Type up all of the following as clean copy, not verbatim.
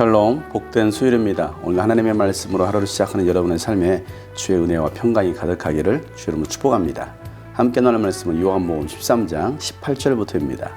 샬롬, 복된 수요일입니다. 오늘 하나님의 말씀으로 하루를 시작하는 여러분의 삶에 주의 은혜와 평강이 가득하기를 주의 이름으로 축복합니다. 함께 나눌 말씀은 요한복음 13장 18절부터입니다.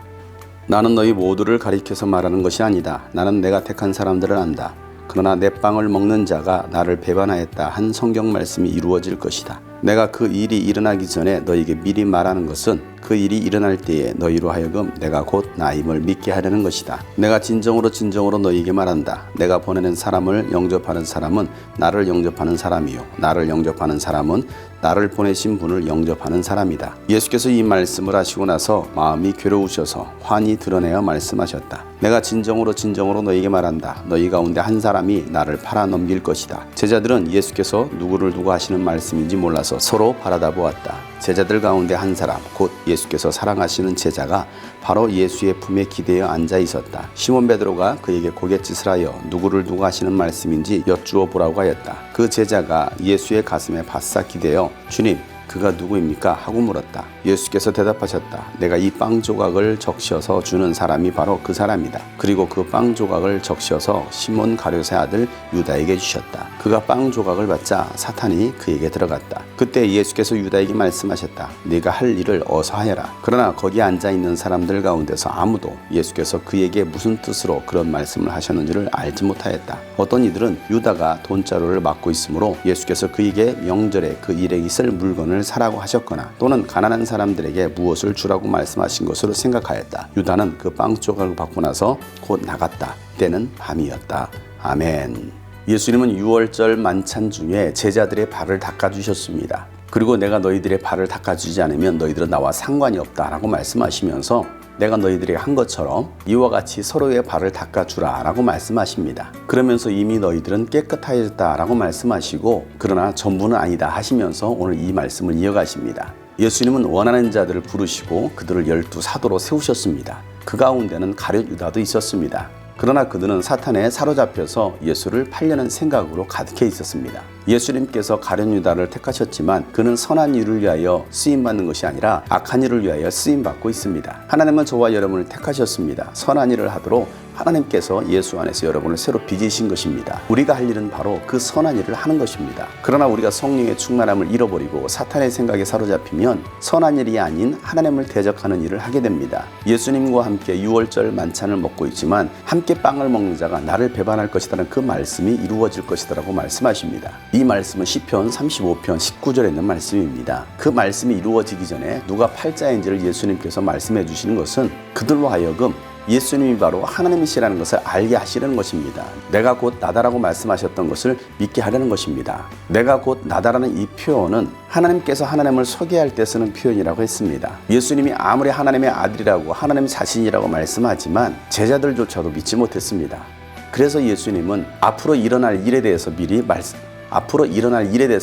나는 너희 모두를 가리켜서 말하는 것이 아니다. 나는 내가 택한 사람들을 안다. 그러나 내 빵을 먹는 자가 나를 배반하였다 한 성경 말씀이 이루어질 것이다. 내가 그 일이 일어나기 전에 너희에게 미리 말하는 것은 그 일이 일어날 때에 너희로 하여금 내가 곧 나임을 믿게 하려는 것이다. 내가 진정으로 너희에게 말한다. 내가 보내는 사람을 영접하는 사람은 나를 영접하는 사람이요, 나를 영접하는 사람은 나를 보내신 분을 영접하는 사람이다. 예수께서 이 말씀을 하시고 나서 마음이 괴로우셔서 환히 드러내어 말씀하셨다. 내가 진정으로 너희에게 말한다. 너희 가운데 한 사람이 나를 팔아 넘길 것이다. 제자들은 예수께서 누구를 두고 하시는 말씀인지 몰라서 서로 바라다 보았다. 제자들 가운데 한 사람, 곧 예수께서 사랑하시는 제자가 바로 예수의 품에 기대어 앉아 있었다. 시몬 베드로가 그에게 고갯짓을 하여 누구를 두고 하시는 말씀인지 여쭈어 보라고 하였다. 그 제자가 예수의 가슴에 바싹 기대어 주님, 그가 누구입니까? 하고 물었다. 예수께서 대답하셨다. 내가 이 빵 조각을 적셔서 주는 사람이 바로 그 사람이다. 그리고 그 빵 조각을 적셔서 시몬 가룟의 아들 유다에게 주셨다. 그가 빵 조각을 받자 사탄이 그에게 들어갔다. 그때 예수께서 유다에게 말씀하셨다. 네가 할 일을 어서 하여라. 그러나 거기 앉아있는 사람들 가운데서 아무도 예수께서 그에게 무슨 뜻으로 그런 말씀을 하셨는지를 알지 못하였다. 어떤 이들은 유다가 돈자루를 맡고 있으므로 예수께서 그에게 명절에 그 일에 있을 물건을 사라고 하셨거나 또는 가난한 사람들에게 무엇을 주라고 말씀하신 것으로 생각하였다. 유다는 그 빵 조각을 받고 나서 곧 나갔다. 때는 밤이었다. 아멘. 예수님은 유월절 만찬 중에 제자들의 발을 닦아주셨습니다. 그리고 내가 너희들의 발을 닦아주지 않으면 너희들은 나와 상관이 없다라고 말씀하시면서 내가 너희들에게 한 것처럼 이와 같이 서로의 발을 닦아주라 라고 말씀하십니다. 그러면서 이미 너희들은 깨끗하였다라고 말씀하시고 그러나 전부는 아니다 하시면서 오늘 이 말씀을 이어가십니다. 예수님은 원하는 자들을 부르시고 그들을 12사도로 세우셨습니다. 그 가운데는 가룟 유다도 있었습니다. 그러나 그들은 사탄에 사로잡혀서 예수를 팔려는 생각으로 가득해 있었습니다. 예수님께서 가룟 유다를 택하셨지만 그는 선한 일을 위하여 쓰임받는 것이 아니라 악한 일을 위하여 쓰임받고 있습니다. 하나님은 저와 여러분을 택하셨습니다. 선한 일을 하도록 하나님께서 예수 안에서 여러분을 새로 빚으신 것입니다. 우리가 할 일은 바로 그 선한 일을 하는 것입니다. 그러나 우리가 성령의 충만함을 잃어버리고 사탄의 생각에 사로잡히면 선한 일이 아닌 하나님을 대적하는 일을 하게 됩니다. 예수님과 함께 유월절 만찬을 먹고 있지만 함께 빵을 먹는 자가 나를 배반할 것이라는 그 말씀이 이루어질 것이라고 말씀하십니다. 이 말씀은 시편 35편 19절에 있는 말씀입니다. 그 말씀이 이루어지기 전에 누가 팔자인지를 예수님께서 말씀해 주시는 것은 그들로 하여금 예수님이 바로 하나님이시라는 것을 알게 하시려는 것입니다. 내가 곧 나다라고 말씀하셨던 것을 믿게 하려는 것입니다. 내가 곧 나다라는 이 표현은 하나님께서 하나님을 소개할 때 쓰는 표현이라고 했습니다. 예수님이 아무리 하나님의 아들이라고 하나님 자신이라고 말씀하지만 제자들조차도 믿지 못했습니다. 그래서 예수님은 앞으로 일어날 일에 대해서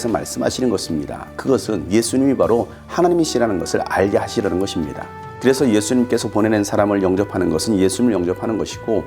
말씀하시는 것입니다. 그것은 예수님이 바로 하나님이시라는 것을 알게 하시려는 것입니다. 그래서 예수님께서 보내는 사람을 영접하는 것은 예수님을 영접하는 것이고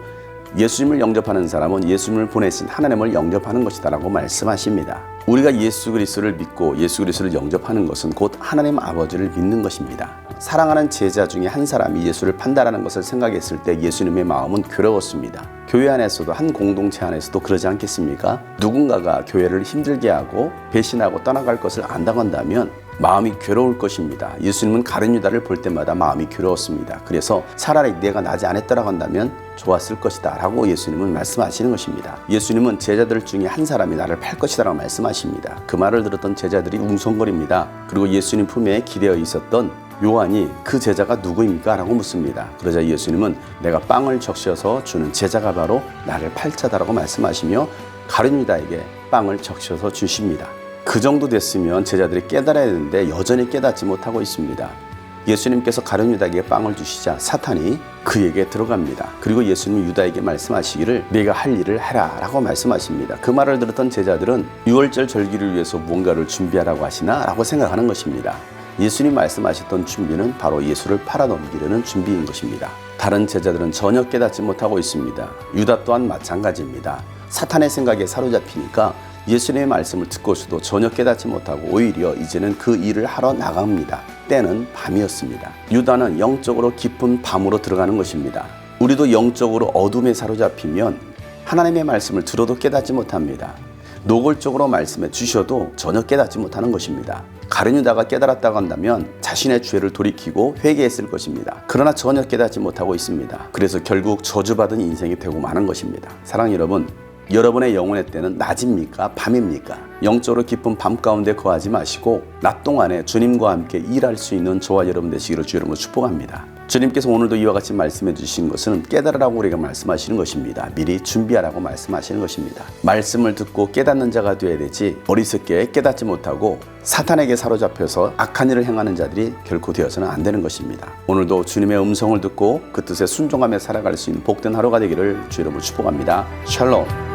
예수님을 영접하는 사람은 예수님을 보내신 하나님을 영접하는 것이다라고 말씀하십니다. 우리가 예수 그리스도를 믿고 예수 그리스도를 영접하는 것은 곧 하나님 아버지를 믿는 것입니다. 사랑하는 제자 중에 한 사람이 예수를 판단하는 것을 생각했을 때 예수님의 마음은 괴로웠습니다. 교회 안에서도 한 공동체 안에서도 그러지 않겠습니까? 누군가가 교회를 힘들게 하고 배신하고 떠나갈 것을 안다고 한다면 마음이 괴로울 것입니다. 예수님은 가룟 유다를 볼 때마다 마음이 괴로웠습니다. 그래서 차라리 내가 나지 않았더라고 한다면 좋았을 것이다 라고 예수님은 말씀하시는 것입니다. 예수님은 제자들 중에 한 사람이 나를 팔 것이다 라고 말씀하십니다. 그 말을 들었던 제자들이 웅성거립니다. 그리고 예수님 품에 기대어 있었던 요한이 그 제자가 누구입니까? 라고 묻습니다. 그러자 예수님은 내가 빵을 적셔서 주는 제자가 바로 나를 팔 자다라고 말씀하시며 가룟 유다에게 빵을 적셔서 주십니다. 그 정도 됐으면 제자들이 깨달아야 되는데 여전히 깨닫지 못하고 있습니다. 예수님께서 가룟 유다에게 빵을 주시자 사탄이 그에게 들어갑니다. 그리고 예수님이 유다에게 말씀하시기를 네가 할 일을 해라 라고 말씀하십니다. 그 말을 들었던 제자들은 유월절 절기를 위해서 무언가를 준비하라고 하시나 라고 생각하는 것입니다. 예수님 말씀하셨던 준비는 바로 예수를 팔아넘기려는 준비인 것입니다. 다른 제자들은 전혀 깨닫지 못하고 있습니다. 유다 또한 마찬가지입니다. 사탄의 생각에 사로잡히니까 예수님의 말씀을 듣고서도 전혀 깨닫지 못하고 오히려 이제는 그 일을 하러 나갑니다. 때는 밤이었습니다. 유다는 영적으로 깊은 밤으로 들어가는 것입니다. 우리도 영적으로 어둠에 사로잡히면 하나님의 말씀을 들어도 깨닫지 못합니다. 노골적으로 말씀해 주셔도 전혀 깨닫지 못하는 것입니다. 가룟 유다가 깨달았다고 한다면 자신의 죄를 돌이키고 회개했을 것입니다. 그러나 전혀 깨닫지 못하고 있습니다. 그래서 결국 저주받은 인생이 되고 마는 것입니다. 사랑하는 여러분, 여러분의 영혼의 때는 낮입니까? 밤입니까? 영적으로 깊은 밤 가운데 거하지 마시고 낮 동안에 주님과 함께 일할 수 있는 저와 여러분 되시기를 주 이름으로 축복합니다. 주님께서 오늘도 이와 같이 말씀해 주신 것은 깨달으라고 우리가 말씀하시는 것입니다. 미리 준비하라고 말씀하시는 것입니다. 말씀을 듣고 깨닫는 자가 되어야 되지 어리석게 깨닫지 못하고 사탄에게 사로잡혀서 악한 일을 행하는 자들이 결코 되어서는 안 되는 것입니다. 오늘도 주님의 음성을 듣고 그 뜻에 순종하며 살아갈 수 있는 복된 하루가 되기를 주 이름으로 축복합니다. 샬롬.